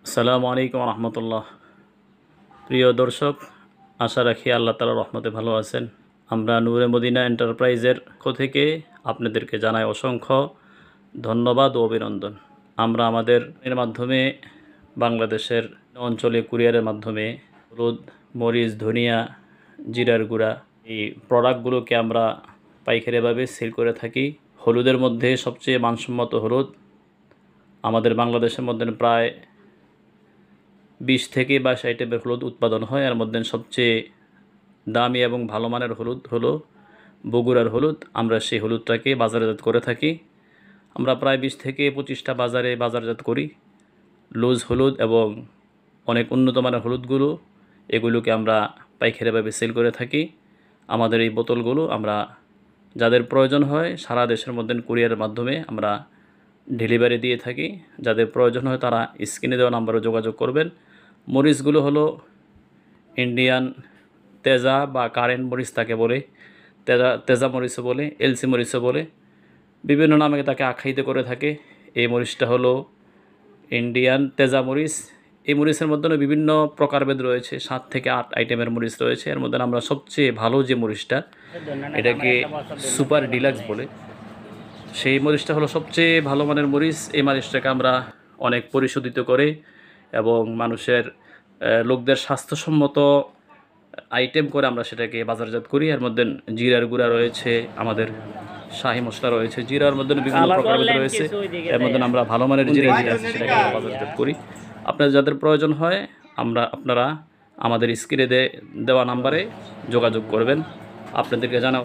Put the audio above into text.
আসসালামু আলাইকুম রহমতুল্লাহ। প্রিয় দর্শক, আশা রাখি আল্লাহ তাআলার রহমতে ভালো আছেন। আমরা নূরে মদিনা এন্টারপ্রাইজের পক্ষ থেকে আপনাদেরকে জানাই অসংখ্য ধন্যবাদ ও অভিনন্দন। আমরা আমাদের এর মাধ্যমে বাংলাদেশের অঞ্চলে কুরিয়ারের মাধ্যমে হলুদ, মরিচ, ধনিয়া, জিরার গুঁড়া এই প্রোডাক্টগুলোকে আমরা পাইকারিভাবে সেল করে থাকি। হলুদের মধ্যে সবচেয়ে মানসম্মত হলুদ আমাদের বাংলাদেশের মধ্যে প্রায় 20 থেকে 22 আইটেমের হলুদ উৎপাদন হয়। এর মধ্যে সবচেয়ে দামি এবং ভালো মানের হলুদ হলো বগুড়ার হলুদ। আমরা সেই হলুদটাকে বাজারজাত করে থাকি। আমরা প্রায় 20 থেকে 25টা বাজারজাত করি। লুজ হলুদ এবং অনেক উন্নত মানের হলুদগুলো এগুলোকে আমরা পাইকারিভাবে সেল করে থাকি। আমাদের এই বোতলগুলো আমরা যাদের প্রয়োজন হয় সারা দেশের মধ্যে কুরিয়ারের মাধ্যমে আমরা ডেলিভারি দিয়ে থাকি। যাদের প্রয়োজন হয় তারা স্ক্রিনে দেওয়া নাম্বারে যোগাযোগ করবেন। মরিচগুলো হলো ইন্ডিয়ান তেজা বা কারেন্ট মরিচ তাকে বলে, তেজা মরিচও বলে, এলসি মরিচও বলে, বিভিন্ন নামে তাকে আখ্যায়িত করে থাকে। এই মরিচটা হলো ইন্ডিয়ান তেজা মরিচ। এই মরিচের মধ্যে বিভিন্ন প্রকারভেদ রয়েছে, 7 থেকে 8 আইটেমের মরিচ রয়েছে। এর মধ্যে আমরা সবচেয়ে ভালো যে মরিচটা, এটাকে সুপার ডিলাক্স বলে, সেই মরিচটা হলো সবচেয়ে ভালো মানের মরিচ। এই মরিচটাকে আমরা অনেক পরিশোধিত করে এবং মানুষের লোকদের স্বাস্থ্যসম্মত আইটেম করে আমরা সেটাকে বাজারজাত করি। এর মধ্যে জিরার গুঁড়া রয়েছে, আমাদের শাহি মশলা রয়েছে, জিরার মধ্যে বিভিন্ন প্রকারভেদ রয়েছে। এর মধ্যে আমরা ভালো মানের জিরা যেটা আছে সেটাকে আমরা বাজারজাত করি। আপনাদের যাদের প্রয়োজন হয় আপনারা আমাদের স্ক্রিনে দেওয়া নাম্বারে যোগাযোগ করবেন। আপনাদেরকে জানা